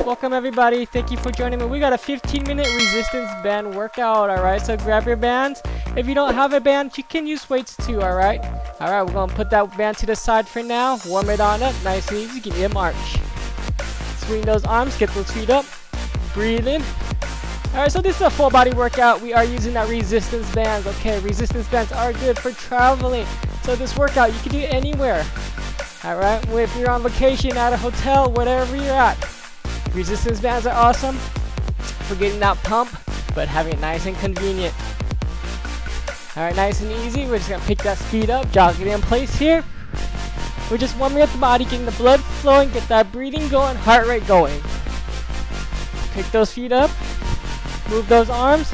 Welcome everybody, thank you for joining me. We got a 15-minute resistance band workout, alright? So grab your bands. If you don't have a band, you can use weights too, alright? Alright, we're gonna put that band to the side for now. Warm it on up, nice and easy, give me a march. Swing those arms, get those feet up. Breathe in. Alright, so this is a full body workout. We are using that resistance bands, okay? Resistance bands are good for traveling. So this workout, you can do it anywhere. Alright, if you're on vacation, at a hotel, whatever you're at. Resistance bands are awesome for getting that pump, but having it nice and convenient. Alright, nice and easy. We're just going to pick that speed up, jog it in place here. We're just warming up the body, getting the blood flowing, get that breathing going, heart rate going. Pick those feet up, move those arms.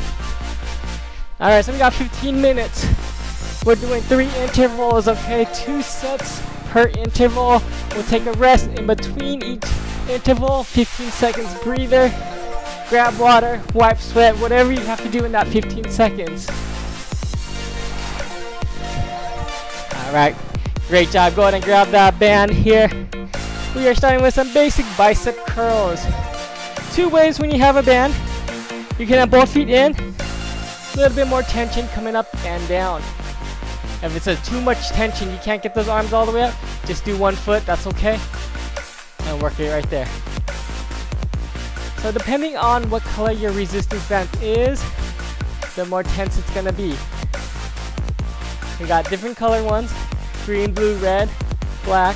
Alright, so we got 15 minutes. We're doing 3 intervals, okay? 2 sets per interval. We'll take a rest in between each interval, 15 seconds breather, grab water, wipe sweat, whatever you have to do in that 15 seconds. Alright, great job. Go ahead and grab that band here. We are starting with some basic bicep curls. 2 ways when you have a band. You can have both feet in, a little bit more tension coming up and down. If it's too much tension, you can't get those arms all the way up, just do 1 foot, that's okay. And work it right there. So depending on what color your resistance band is, the more tense it's gonna be. We got different color ones, green, blue, red, black.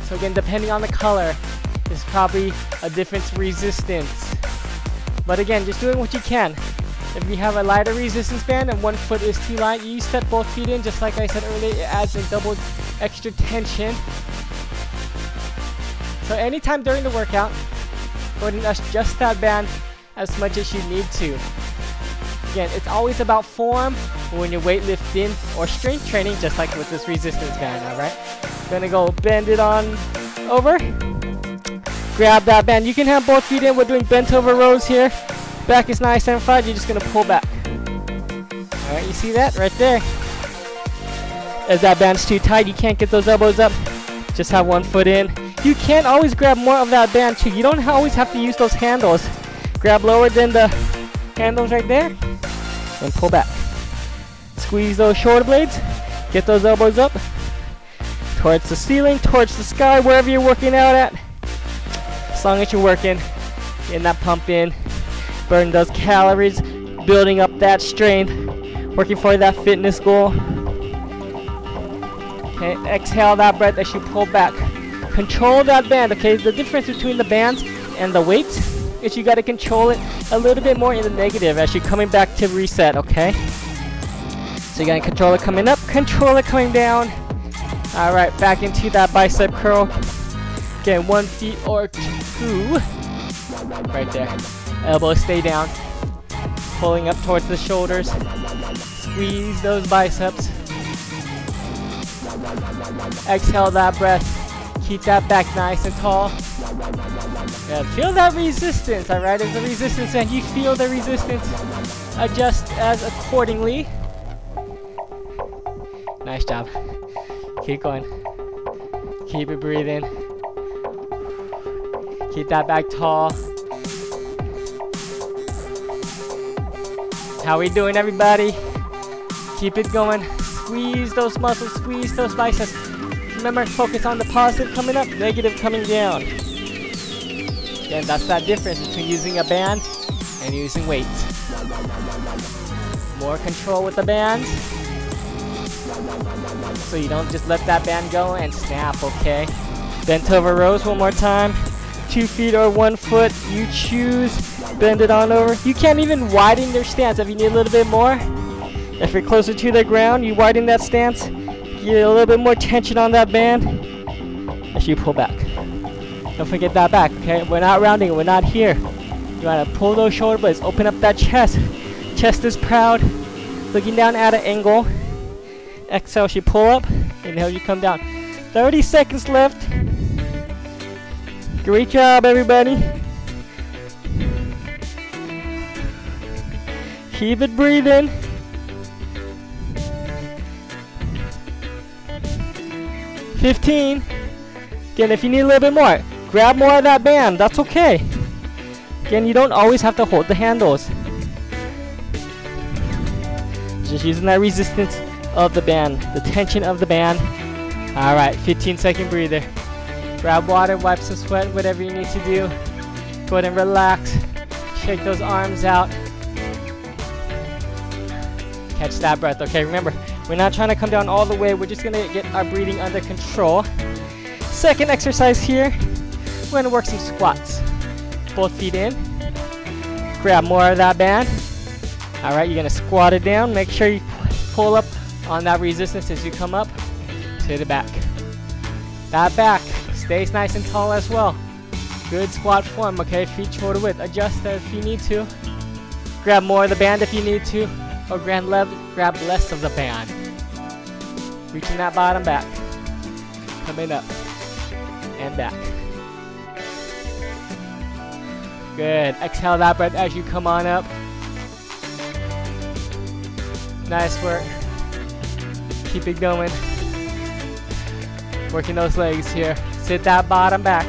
So again, depending on the color, is probably a different resistance. But again, just doing what you can. If you have a lighter resistance band and 1 foot is too light, you step both feet in, just like I said earlier, it adds a double extra tension. So anytime during the workout, go ahead and adjust that band as much as you need to. Again, it's always about form when you're weightlifting or strength training, just like with this resistance band, alright? Gonna go bend it on over. Grab that band. You can have both feet in. We're doing bent over rows here. Back is nice and flat. You're just gonna pull back. Alright, you see that right there? As that band's too tight, you can't get those elbows up. Just have 1 foot in. You can always grab more of that band too. You don't always have to use those handles. Grab lower than the handles right there and pull back. Squeeze those shoulder blades. Get those elbows up towards the ceiling, towards the sky, wherever you're working out at. As long as you're working, getting that pump in, burn those calories, building up that strength, working for that fitness goal. Okay, exhale that breath as you pull back. Control that band, okay? The difference between the bands and the weights is you got to control it a little bit more in the negative as you're coming back to reset, okay? So you got to control it coming up, control it coming down. Alright, back into that bicep curl. Again, 1 feet or 2. Right there. Elbows stay down. Pulling up towards the shoulders. Squeeze those biceps. Exhale that breath. Keep that back nice and tall. Yeah, feel that resistance, alright? As the resistance and you feel the resistance, adjust as accordingly. Nice job. Keep going. Keep it breathing. Keep that back tall. How we doing, everybody? Keep it going. Squeeze those muscles, squeeze those biceps. Remember, focus on the positive coming up, negative coming down. Again, that's that difference between using a band and using weights. More control with the bands, so you don't just let that band go and snap, okay? Bent over rows one more time. 2 feet or 1 foot, you choose. Bend it on over. You can't even widen your stance if you need a little bit more. If you're closer to the ground, you widen that stance. Get a little bit more tension on that band as you pull back. Don't forget that back, okay? We're not rounding, we're not here. You want to pull those shoulder blades, open up that chest. Chest is proud, looking down at an angle. Exhale, you pull up. Inhale, you come down. 30 seconds left. Great job, everybody. Keep it breathing. 15. Again, if you need a little bit more, grab more of that band. That's okay. Again, you don't always have to hold the handles. Just using that resistance of the band, the tension of the band. Alright, 15-second breather. Grab water, wipe some sweat, whatever you need to do. Go ahead and relax. Shake those arms out. Catch that breath, okay? Remember, we're not trying to come down all the way. We're just going to get our breathing under control. Second exercise here, we're going to work some squats. Both feet in. Grab more of that band. Alright, you're going to squat it down. Make sure you pull up on that resistance as you come up to the back. That back stays nice and tall as well. Good squat form, okay? Feet shoulder width. Adjust that if you need to. Grab more of the band if you need to. Or grab less of the band. Reaching that bottom back. Coming up. And back. Good. Exhale that breath as you come on up. Nice work. Keep it going. Working those legs here. Sit that bottom back.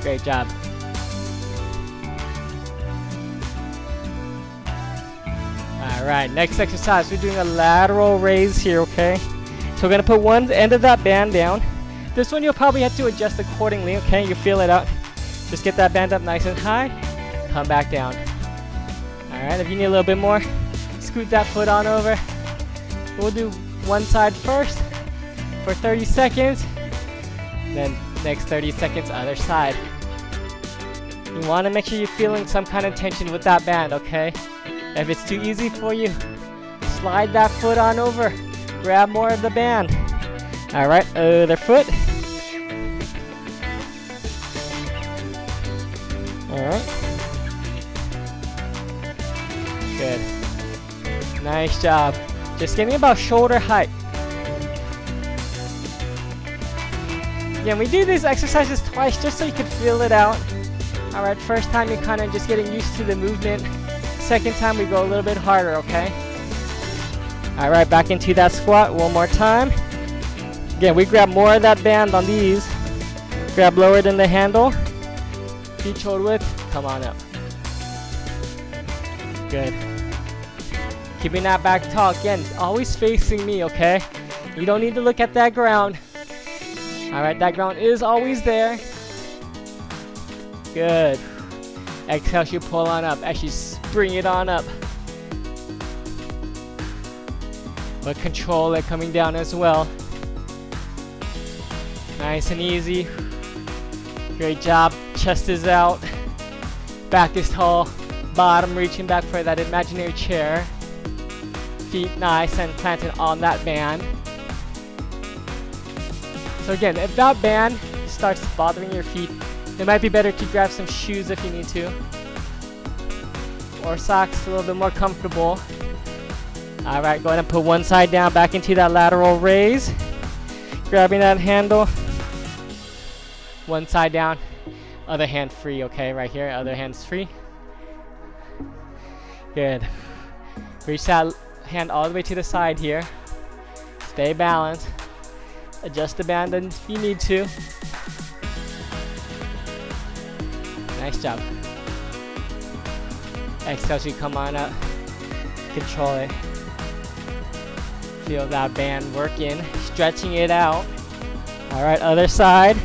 Great job. Alright, next exercise. We're doing a lateral raise here, okay? So we're going to put one end of that band down. This one you'll probably have to adjust accordingly, okay? You feel it out. Just get that band up nice and high. Come back down. Alright, if you need a little bit more, scoot that foot on over. We'll do one side first for 30 seconds. Then next 30 seconds, other side. You want to make sure you're feeling some kind of tension with that band, okay? If it's too easy for you, slide that foot on over. Grab more of the band. Alright, other foot. Alright. Good. Nice job. Just getting about shoulder height. Again, we do these exercises twice just so you can feel it out. Alright, first time you're kind of just getting used to the movement. Second time we go a little bit harder, okay? Alright, back into that squat one more time. Again, we grab more of that band on these. Grab lower than the handle. Feet shoulder width, come on up. Good. Keeping that back tall. Again, always facing me, okay? You don't need to look at that ground. Alright, that ground is always there. Good. Exhale, you pull on up. Actually, bring it on up. But control it coming down as well. Nice and easy. Great job. Chest is out. Back is tall. Bottom reaching back for that imaginary chair. Feet nice and planted on that band. So again, if that band starts bothering your feet, it might be better to grab some shoes if you need to. Or socks, a little bit more comfortable. Alright, go ahead and put one side down, back into that lateral raise. Grabbing that handle. One side down, other hand free, okay? Right here, other hand's free. Good. Reach that hand all the way to the side here. Stay balanced. Adjust the band if you need to. Nice job. Exhale as you come on up. Control it. Feel that band working. Stretching it out. Alright, other side.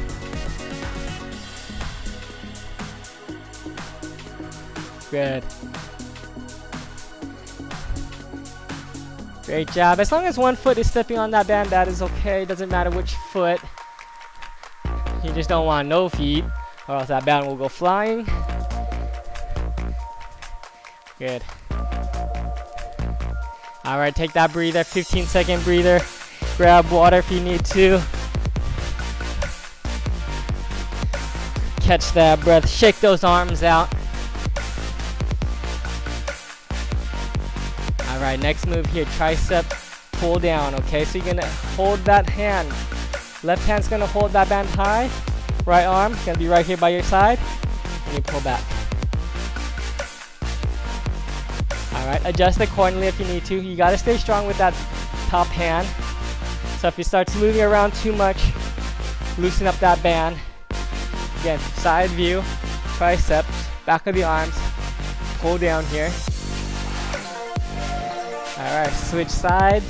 Good. Great job. As long as one foot is stepping on that band, that is okay. Doesn't matter which foot. You just don't want no feet, or else that band will go flying. Good. Alright, take that breather, 15-second breather. Grab water if you need to. Catch that breath. Shake those arms out. Alright, next move here, tricep pull down, okay? So you're gonna hold that hand. Left hand's gonna hold that band high. Right arm gonna be right here by your side. And you pull back. Alright, adjust accordingly if you need to. You gotta stay strong with that top hand. So if it starts moving around too much, loosen up that band. Again, side view, triceps, back of the arms, pull down here. Alright, switch sides,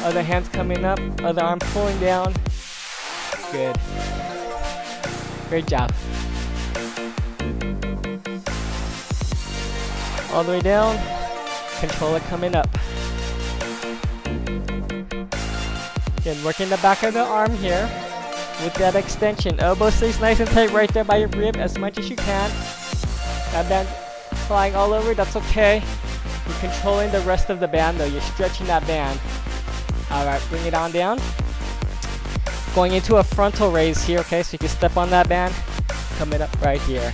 other hand's coming up, other arm pulling down. Good. Great job. All the way down, controller coming up. Again, working the back of the arm here with that extension. Elbow stays nice and tight right there by your rib as much as you can. That band flying all over, that's okay. You're controlling the rest of the band though, you're stretching that band. Alright, bring it on down. Going into a frontal raise here, okay, so you can step on that band, coming up right here.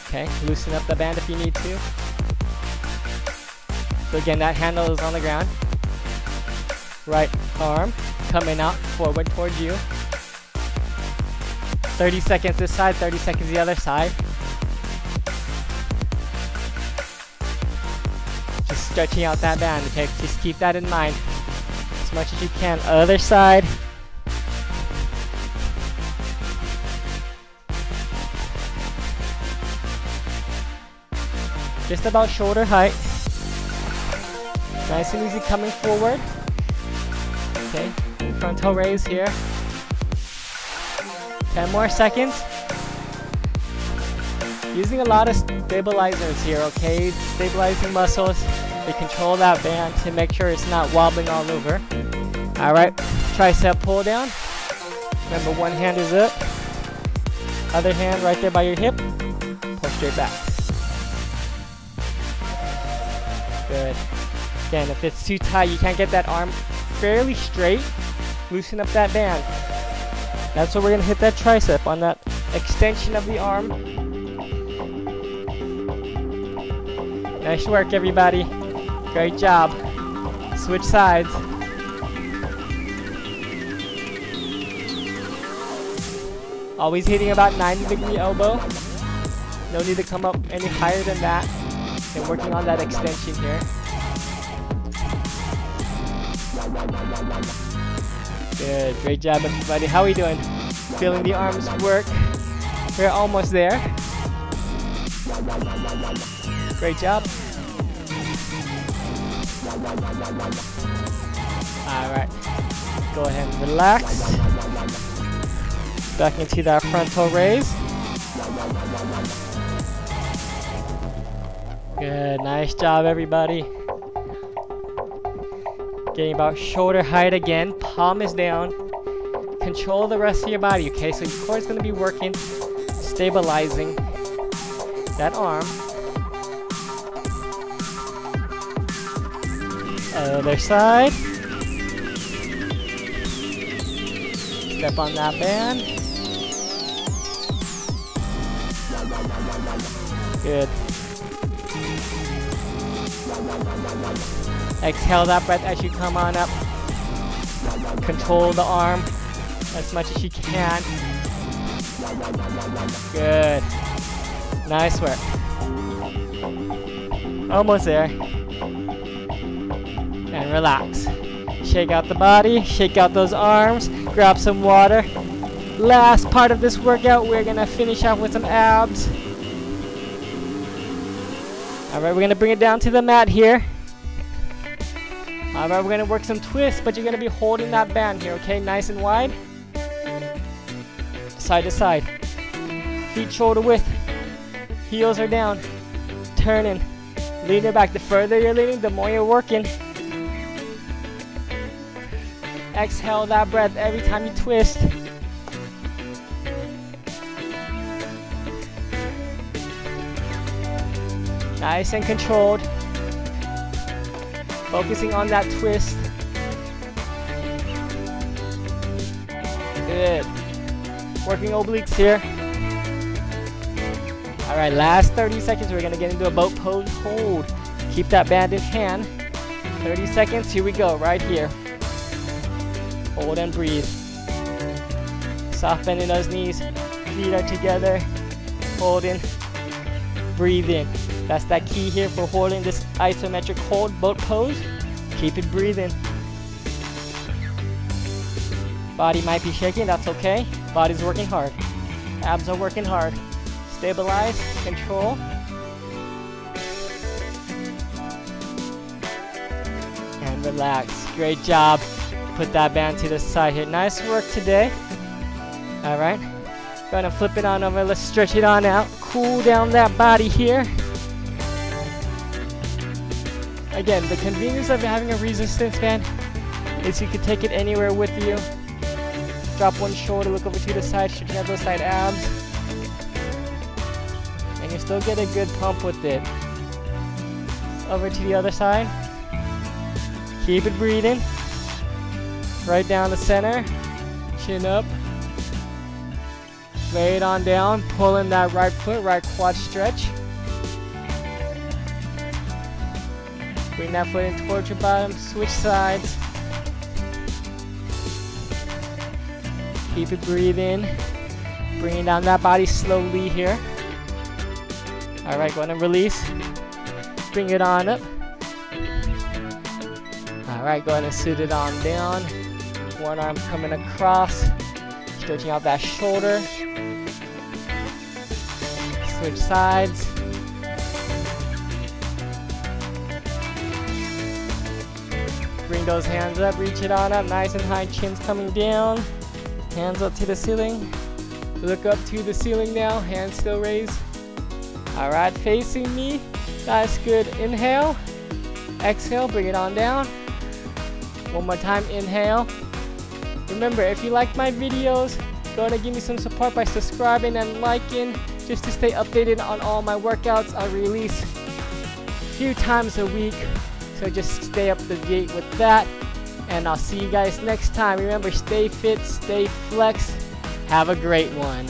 Okay, loosen up the band if you need to. So again, that handle is on the ground. Right arm coming out forward towards you. 30 seconds this side, 30 seconds the other side. Just stretching out that band, okay? Just keep that in mind as much as you can. Other side. Just about shoulder height. Nice and easy coming forward. Okay, frontal raise here. 10 more seconds. Using a lot of stabilizers here, okay? Stabilizing muscles. They control that band to make sure it's not wobbling all over. Alright, tricep pull down. Remember, one hand is up. Other hand right there by your hip. Pull straight back. Good. Again, if it's too tight, you can't get that arm fairly straight. Loosen up that band. That's where we're going to hit that tricep, on that extension of the arm. Nice work, everybody. Great job. Switch sides. Always hitting about 90-degree elbow. No need to come up any higher than that. And working on that extension here. Good, great job everybody. How are we doing? Feeling the arms work? We're almost there. Great job. Alright, go ahead and relax. Back into that frontal raise. Good, nice job everybody. Getting about shoulder height again, palm is down. Control the rest of your body, okay? So your core is going to be working, stabilizing that arm. Other side. Step on that band. Good. Exhale that breath as you come on up. Control the arm as much as you can. Good. Nice work. Almost there. And relax. Shake out the body, shake out those arms, grab some water. Last part of this workout, we're gonna finish off with some abs. Alright, we're gonna bring it down to the mat here. Alright, we're gonna work some twists, but you're gonna be holding that band here, okay? Nice and wide. Side to side. Feet shoulder width. Heels are down. Turning. Lean your back. The further you're leaning, the more you're working. Exhale that breath every time you twist. Nice and controlled. Focusing on that twist. Good. Working obliques here. Alright, last 30 seconds. We're going to get into a boat pose hold. Keep that band in hand. 30 seconds. Here we go. Right here. Hold and breathe. Soft bend in those knees. Feet are together. Holding. Breathe in. That's that key here for holding this isometric hold boat pose. Keep it breathing. Body might be shaking, that's okay. Body's working hard. Abs are working hard. Stabilize, control. And relax. Great job. Put that band to the side here. Nice work today. Alright. Go ahead and flip it on over. Let's stretch it on out. Cool down that body here. Again, the convenience of having a resistance band is you can take it anywhere with you. Drop one shoulder, look over to the side, stretching out those side abs. And you still get a good pump with it. Over to the other side. Keep it breathing. Right down the center. Chin up. Lay it on down. Pull in that right foot, right quad stretch. Bring that foot in towards your bottom. Switch sides. Keep it breathing. Bringing down that body slowly here. Alright, go ahead and release. Bring it on up. Alright, go ahead and sit it on down. One arm coming across. Stretching out that shoulder. Switch sides. Bring those hands up, reach it on up, nice and high, chin's coming down. Hands up to the ceiling. Look up to the ceiling now, hands still raised. Alright, facing me. That's good. Inhale. Exhale, bring it on down. One more time, inhale. Remember, if you like my videos, go ahead and give me some support by subscribing and liking, just to stay updated on all my workouts. I release a few times a week, so just stay up to date with that. And I'll see you guys next time. Remember, stay fit, stay flex. Have a great one.